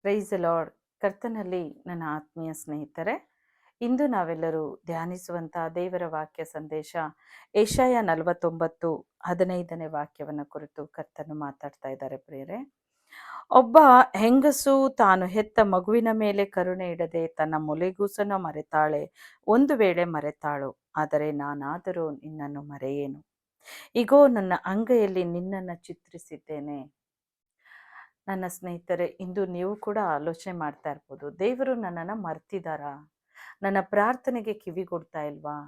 Praise the lord. ಕರ್ತನಲ್ಲಿ ನನ್ನ ಆತ್ಮೀಯ ಸ್ನೇಹಿತರೆ, ಇಂದು ನಾವೆಲ್ಲರೂ ಧ್ಯಾನಿಸುವಂಥ ದೇವರ ವಾಕ್ಯ ಸಂದೇಶ ಏಷಾಯ 49:15 ವಾಕ್ಯವನ್ನು ಕುರಿತು ಕರ್ತನು ಮಾತಾಡ್ತಾ ಇದ್ದಾರೆ ಪ್ರಿಯರೇ. ಒಬ್ಬ ಹೆಂಗಸು ತಾನು ಹೆತ್ತ ಮಗುವಿನ ಮೇಲೆ ಕರುಣೆ ಇಡದೆ ತನ್ನ ಮೊಲೆಗೂಸನ್ನು ಮರೆತಾಳೆ. ಒಂದು ವೇಳೆ ಮರೆತಾಳು, ಆದರೆ ನಾನಾದರೂ ನಿನ್ನನ್ನು ಮರೆಯೇನು. ಇಗೋ, ನನ್ನ ಅಂಗೈಯಲ್ಲಿ ನಿನ್ನನ್ನು ಚಿತ್ರಿಸಿದ್ದೇನೆ. ನನ್ನ ಸ್ನೇಹಿತರೆ, ಇಂದು ನೀವು ಕೂಡ ಆಲೋಚನೆ ಮಾಡ್ತಾ ಇರ್ಬೋದು, ದೇವರು ನನ್ನನ್ನು ಮರ್ತಿದ್ದಾರಾ? ನನ್ನ ಪ್ರಾರ್ಥನೆಗೆ ಕಿವಿಗೊಡ್ತಾ ಇಲ್ವಾ?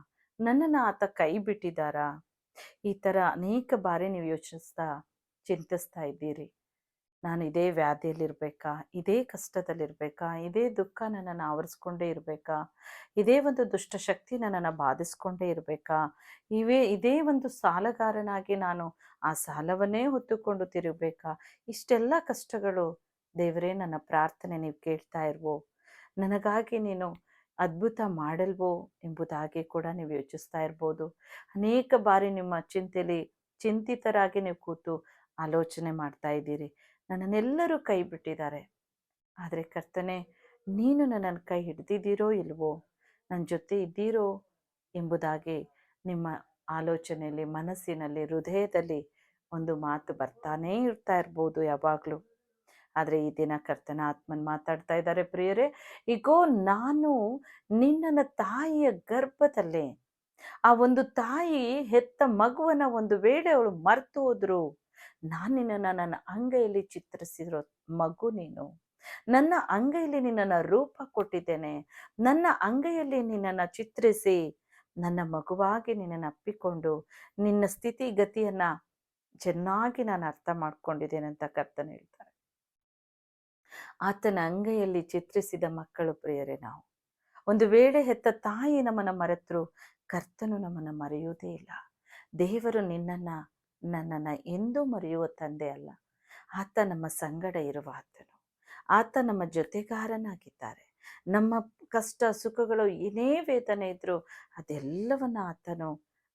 ನನ್ನನ್ನು ಆತ ಕೈ ಬಿಟ್ಟಿದ್ದಾರಾ? ಈ ಥರ ಅನೇಕ ಬಾರಿ ನೀವು ಚಿಂತಿಸ್ತಾ ಇದ್ದೀರಿ. ನಾನು ಇದೇ ವ್ಯಾಧಿಯಲ್ಲಿರಬೇಕಾ? ಇದೇ ಕಷ್ಟದಲ್ಲಿರಬೇಕಾ? ಇದೇ ದುಃಖ ನನ್ನನ್ನು ಆವರಿಸ್ಕೊಂಡೇ ಇರಬೇಕಾ? ಇದೇ ಒಂದು ದುಷ್ಟಶಕ್ತಿ ನನ್ನನ್ನು ಬಾಧಿಸ್ಕೊಂಡೇ ಇರಬೇಕಾ? ಇದೇ ಒಂದು ಸಾಲಗಾರನಾಗಿ ನಾನು ಆ ಸಾಲವನ್ನೇ ಹೊತ್ತುಕೊಂಡು ತಿರುಗಬೇಕಾ? ಇಷ್ಟೆಲ್ಲ ಕಷ್ಟಗಳು ದೇವರೇ, ನನ್ನ ಪ್ರಾರ್ಥನೆ ನೀವು ಕೇಳ್ತಾ ಇರ್ವೋ? ನನಗಾಗಿ ನೀನು ಅದ್ಭುತ ಮಾಡಲ್ವೋ ಎಂಬುದಾಗಿ ಕೂಡ ನೀವು ಯೋಚಿಸ್ತಾ ಇರ್ಬೋದು. ಅನೇಕ ಬಾರಿ ನಿಮ್ಮ ಚಿಂತಿತರಾಗಿ ನೀವು ಕೂತು ಆಲೋಚನೆ ಮಾಡ್ತಾ ಇದ್ದೀರಿ, ನನ್ನನ್ನೆಲ್ಲರೂ ಕೈ ಬಿಟ್ಟಿದ್ದಾರೆ. ಆದರೆ ಕರ್ತನೆ, ನೀನು ನನ್ನನ್ನು ಕೈ ಹಿಡ್ದಿದ್ದೀರೋ ಇಲ್ವೋ, ನನ್ನ ಜೊತೆ ಇದ್ದೀರೋ ಎಂಬುದಾಗಿ ನಿಮ್ಮ ಆಲೋಚನೆಯಲ್ಲಿ, ಮನಸ್ಸಿನಲ್ಲಿ, ಹೃದಯದಲ್ಲಿ ಒಂದು ಮಾತು ಬರ್ತಾನೇ ಇರ್ತಾ ಇರ್ಬೋದು ಯಾವಾಗಲೂ. ಆದರೆ ಈ ದಿನ ಕರ್ತನ ಆತ್ಮನ್ ಮಾತಾಡ್ತಾ ಇದ್ದಾರೆ ಪ್ರಿಯರೇ. ಈಗೋ, ನಾನು ನಿನ್ನನ್ನು ತಾಯಿಯ ಗರ್ಭದಲ್ಲೇ, ಆ ಒಂದು ತಾಯಿ ಹೆತ್ತ ಮಗುವನ್ನ ಒಂದು ವೇಳೆ ಅವಳು ಮರ್ತು ಹೋದ್ರು, ನಾನು ನಿನ್ನನ್ನು ನನ್ನ ಅಂಗೈಯಲ್ಲಿ ಚಿತ್ರಿಸಿರೋ ಮಗು ನೀನು. ನನ್ನ ಅಂಗೈಯಲ್ಲಿ ನಿನ್ನನ್ನು ರೂಪ ಕೊಟ್ಟಿದ್ದೇನೆ. ನನ್ನ ಅಂಗೈಯಲ್ಲಿ ನಿನ್ನನ್ನು ಚಿತ್ರಿಸಿ ನನ್ನ ಮಗುವಾಗಿ ನಿನ್ನನ್ನು ಅಪ್ಪಿಕೊಂಡು ನಿನ್ನ ಸ್ಥಿತಿಗತಿಯನ್ನ ಚೆನ್ನಾಗಿ ನಾನು ಅರ್ಥ ಮಾಡ್ಕೊಂಡಿದ್ದೇನೆ ಅಂತ ಕರ್ತನ ಹೇಳ್ತಾರೆ. ಆತನ ಅಂಗೈಯಲ್ಲಿ ಚಿತ್ರಿಸಿದ ಮಕ್ಕಳು ಪ್ರಿಯರೇ ನಾವು. ಒಂದು ವೇಳೆ ಹೆತ್ತ ತಾಯಿ ನಮ್ಮನ್ನು ಮರೆತರು, ಕರ್ತನು ನಮ್ಮನ್ನು ಮರೆಯುವುದೇ ಇಲ್ಲ. ದೇವರು ನನ್ನನ್ನು ಎಂದೂ ಮರೆಯುವ ತಂದೆ ಅಲ್ಲ. ಆತ ನಮ್ಮ ಸಂಗಡ ಇರುವ ಆತನು. ಆತ ನಮ್ಮ ಜೊತೆಗಾರನಾಗಿದ್ದಾರೆ. ನಮ್ಮ ಕಷ್ಟ ಸುಖಗಳು ಏನೇ ವೇದನೆ ಇದ್ರೂ ಅದೆಲ್ಲವನ್ನ ಆತನು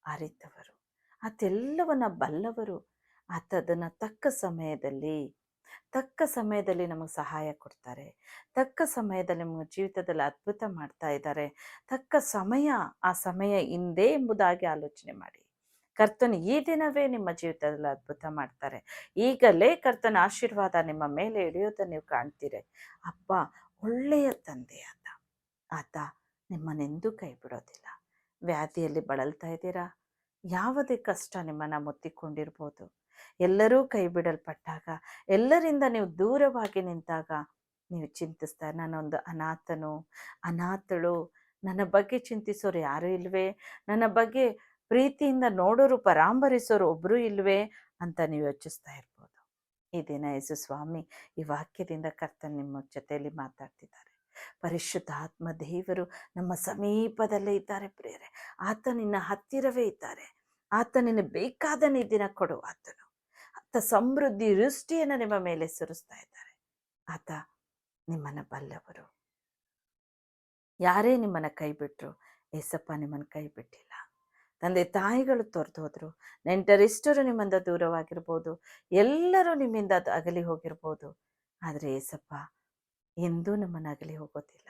ಅರಿತವರು, ಅದೆಲ್ಲವನ್ನ ಬಲ್ಲವರು. ಆತ ಅದನ್ನು ತಕ್ಕ ಸಮಯದಲ್ಲಿ ನಮಗೆ ಸಹಾಯ ಕೊಡ್ತಾರೆ. ತಕ್ಕ ಸಮಯದಲ್ಲಿ ನಮ್ಮ ಜೀವಿತದಲ್ಲಿ ಅದ್ಭುತ ಮಾಡ್ತಾ ಇದ್ದಾರೆ. ಆ ಸಮಯ ಇಂದೇ ಎಂಬುದಾಗಿ ಆಲೋಚನೆ ಮಾಡಿ. ಕರ್ತನು ಈ ದಿನವೇ ನಿಮ್ಮ ಜೀವಿತದಲ್ಲಿ ಅದ್ಭುತ ಮಾಡ್ತಾರೆ. ಈಗಲೇ ಕರ್ತನ ಆಶೀರ್ವಾದ ನಿಮ್ಮ ಮೇಲೆ ಇಳಿಯೋದನ್ನು ನೀವು ಕಾಣ್ತೀರಿ. ಅಪ್ಪ ಒಳ್ಳೆಯ ತಂದೆ ಆತ ನಿಮ್ಮನ್ನೆಂದೂ ಕೈ ಬಿಡೋದಿಲ್ಲ. ವ್ಯಾಧಿಯಲ್ಲಿ ಬಳಲ್ತಾ ಇದ್ದೀರಾ? ಯಾವುದೇ ಕಷ್ಟ ನಿಮ್ಮನ್ನು ಮುತ್ತಿಕೊಂಡಿರ್ಬೋದು. ಎಲ್ಲರೂ ಕೈ ಬಿಡಲ್ಪಟ್ಟಾಗ, ಎಲ್ಲರಿಂದ ನೀವು ದೂರವಾಗಿ ನಿಂತಾಗ ನೀವು ಚಿಂತಿಸ್ತಾ, ನಾನೊಂದು ಅನಾಥಳು, ನನ್ನ ಬಗ್ಗೆ ಚಿಂತಿಸೋರು ಯಾರೂ ಇಲ್ವೇ, ನನ್ನ ಬಗ್ಗೆ ಪ್ರೀತಿಯಿಂದ ನೋಡೋರು, ಪರಾಂಬರಿಸೋರು ಒಬ್ಬರೂ ಇಲ್ವೇ ಅಂತ ನೀವು ಯೋಚಿಸ್ತಾ ಇರ್ಬೋದು. ಈ ದಿನ ಯೇಸು ಸ್ವಾಮಿ ಈ ವಾಕ್ಯದಿಂದ ಕರ್ತನ ನಿಮ್ಮ ಜೊತೆಯಲ್ಲಿ ಮಾತಾಡ್ತಿದ್ದಾರೆ. ಪರಿಶುದ್ಧಾತ್ಮ ದೇವರು ನಮ್ಮ ಸಮೀಪದಲ್ಲೇ ಇದ್ದಾರೆ ಪ್ರಿಯರೇ. ಆತ ನಿನ್ನ ಹತ್ತಿರವೇ ಇದ್ದಾರೆ. ಆತ ನಿನ್ನ ಬೇಕಾದ ನಿಧಿನ ಕೊಡು ಆತನು. ಆತ ಸಮೃದ್ಧಿ ವೃಷ್ಟಿಯನ್ನು ನಿಮ್ಮ ಮೇಲೆ ಸುರಿಸ್ತಾ ಇದ್ದಾರೆ. ಆತ ನಿಮ್ಮನ್ನು ಬಲ್ಲವರು. ಯಾರೇ ನಿಮ್ಮನ್ನು ಕೈ ಬಿಟ್ಟರು, ಏಸಪ್ಪ ನಿಮ್ಮನ್ನು ಕೈ ಬಿಟ್ಟಿಲ್ಲ. ತಂದೆ ತಾಯಿಗಳು ತೊರೆದು ಹೋದ್ರು, ನೆಂಟರಿಷ್ಟರು ನಿಮ್ಮಿಂದ ದೂರವಾಗಿರ್ಬೋದು, ಎಲ್ಲರೂ ನಿಮ್ಮಿಂದ ಅಗಲಿ ಹೋಗಿರ್ಬೋದು. ಆದರೆ ಏಸಪ್ಪ ಎಂದೂ ನಮ್ಮನ್ನು ಅಗಲಿ ಹೋಗೋದಿಲ್ಲ.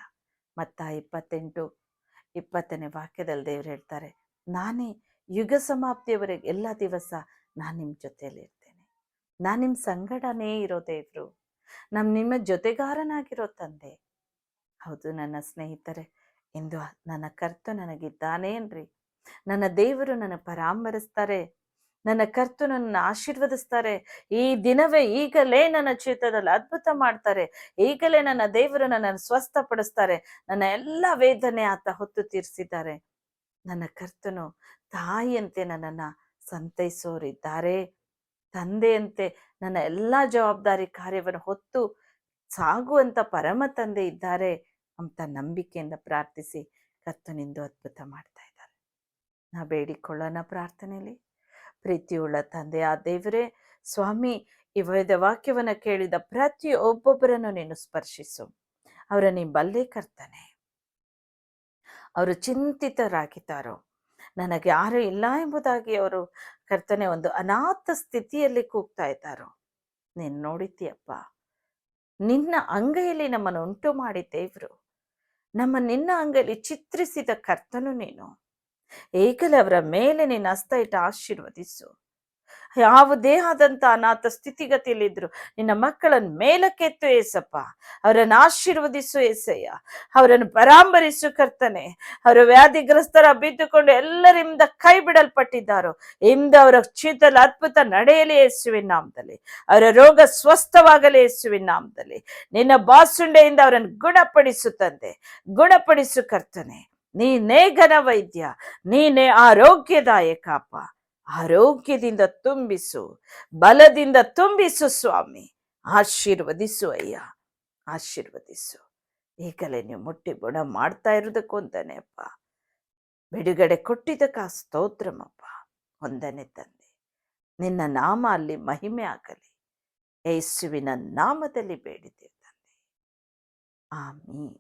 ಮತ್ತಾಯ 28:20 ವಾಕ್ಯದಲ್ಲಿ ದೇವರು ಹೇಳ್ತಾರೆ, ನಾನೇ ಯುಗ ಸಮಾಪ್ತಿಯವರೆಗೆ ಎಲ್ಲ ದಿವಸ ನಾನು ನಿಮ್ಮ ಜೊತೆಯಲ್ಲಿ ಇರ್ತೇನೆ. ನಾನು ನಿಮ್ಮ ಸಂಗಡನೇ ಇರೋ ದೇವರು, ನಿಮ್ಮ ಜೊತೆಗಾರನಾಗಿರೋ ತಂದೆ. ಹೌದು ನನ್ನ ಸ್ನೇಹಿತರೆ, ಎಂದು ನನ್ನ ಕರ್ತ ನನಗಿದ್ದಾನೇನ್ರಿ. ನನ್ನ ದೇವರು ನನ್ನ ಪರಾಮರಿಸ್ತಾರೆ. ನನ್ನ ಕರ್ತ ನನ್ನ ಆಶೀರ್ವದಿಸ್ತಾರೆ. ಈ ದಿನವೇ ಈಗಲೇ ನನ್ನ ಜೀವಿತದಲ್ಲಿ ಅದ್ಭುತ ಮಾಡ್ತಾರೆ. ಈಗಲೇ ನನ್ನ ದೇವರು ನನ್ನನ್ನು ಸ್ವಸ್ಥಪಡಿಸ್ತಾರೆ. ನನ್ನ ಎಲ್ಲ ವೇದನೆ ಆತ ಹೊತ್ತು ತೀರಿಸಿದ್ದಾರೆ. ನನ್ನ ಕರ್ತನು ತಾಯಿಯಂತೆ ನನ್ನನ್ನು ಸಂತೈಸೋರಿದ್ದಾರೆ. ತಂದೆಯಂತೆ ನನ್ನ ಎಲ್ಲ ಜವಾಬ್ದಾರಿ ಕಾರ್ಯವನ್ನು ಹೊತ್ತು ಸಾಗುವಂಥ ಪರಮ ತಂದೆ ಇದ್ದಾರೆ ಅಂತ ನಂಬಿಕೆಯಿಂದ ಪ್ರಾರ್ಥಿಸಿ ಕರ್ತನಿಂದು ಅದ್ಭುತ ಮಾಡ್ತಾ ಇದ್ದಾರೆ. ನಾ ಬೇಡಿಕೊಳ್ಳೋಣ ಪ್ರಾರ್ಥನೆಯಲ್ಲಿ. ಪ್ರೀತಿಯುಳ್ಳ ತಂದೆ ಆ ದೇವರೇ, ಸ್ವಾಮಿ, ಈ ವೇದ ವಾಕ್ಯವನ್ನು ಕೇಳಿದ ಪ್ರತಿಯೊಬ್ಬೊಬ್ಬರನ್ನು ನೀನು ಸ್ಪರ್ಶಿಸು. ಅವರ ನೀ ಬಲ್ಲೆ ಕರ್ತನೆ. ಅವರು ಚಿಂತಿತರಾಗಿದ್ದಾರೋ, ನನಗೆ ಯಾರು ಇಲ್ಲ ಎಂಬುದಾಗಿ ಅವರು ಕರ್ತನೆ ಒಂದು ಅನಾಥ ಸ್ಥಿತಿಯಲ್ಲಿ ಕೂಗ್ತಾ ಇದ್ದಾರೋ, ನೀನು ನೋಡಿದ್ದೀಯಪ್ಪ. ನಿನ್ನ ಅಂಗೈಯಲ್ಲಿ ನಮ್ಮನ್ನು ಉಂಟು ಮಾಡಿ ದೇವರು, ನಿನ್ನ ಅಂಗೈಯಲ್ಲಿ ಚಿತ್ರಿಸಿದ ಕರ್ತನು ನೀನು. ಏಕಲೆ ಅವರ ಮೇಲೆ ನಿನ್ನ ಹಸ್ತ ಇಟ್ಟು ಆಶೀರ್ವದಿಸು. ಯಾವುದೇ ಆದಂತ ಅನಾಥ ಸ್ಥಿತಿಗತಿಯಲ್ಲಿದ್ರು ನಿನ್ನ ಮಕ್ಕಳನ್ನು ಮೇಲಕ್ಕೆತ್ತು ಏಸಪ್ಪ. ಅವರನ್ನು ಆಶೀರ್ವದಿಸು ಏಸಯ್ಯ. ಅವರನ್ನು ಪರಾಂಬರಿಸು ಕರ್ತನೆ. ಅವರು ವ್ಯಾಧಿಗ್ರಸ್ತರ ಬಿದ್ದುಕೊಂಡು ಎಲ್ಲರಿಂದ ಕೈ ಬಿಡಲ್ಪಟ್ಟಿದ್ದಾರೋ ಇಂದ ಅವರ ಚೀತದಲ್ಲಿ ಅದ್ಭುತ ನಡೆಯಲಿ ಯೇಸುವಿನ ನಾಮದಲ್ಲಿ. ಅವರ ರೋಗ ಸ್ವಸ್ಥವಾಗಲಿ ಯೇಸುವಿನ ನಾಮದಲ್ಲಿ. ನಿನ್ನ ಬಾಸುಂಡೆಯಿಂದ ಅವರನ್ನು ಗುಣಪಡಿಸು ತಂದೆ, ಗುಣಪಡಿಸು ಕರ್ತನೆ. ನೀನೇ ಘನ ವೈದ್ಯ, ನೀನೇ ಆರೋಗ್ಯದಾಯಕಪ್ಪ. ಆರೋಗ್ಯದಿಂದ ತುಂಬಿಸು, ಬಲದಿಂದ ತುಂಬಿಸು ಸ್ವಾಮಿ. ಆಶೀರ್ವದಿಸು ಅಯ್ಯ, ಆಶೀರ್ವದಿಸು. ಈಗಲೇ ನೀವು ಮುಟ್ಟಿ ಗುಣ ಮಾಡ್ತಾ ಇರೋದಕ್ಕೊಂದನೆ ಅಪ್ಪ. ಬಿಡುಗಡೆ ಕೊಟ್ಟಿದ್ದಕ್ಕ ಸ್ತೋತ್ರಮಪ್ಪ. ಒಂದನೆ ತಂದೆ, ನಿನ್ನ ನಾಮ ಅಲ್ಲಿ ಮಹಿಮೆ ಆಗಲಿ. ಯೇಸುವಿನ ನಾಮದಲ್ಲಿ ಬೇಡಿದ್ದೇವೆ ತಂದೆ, ಆಮೀನ್.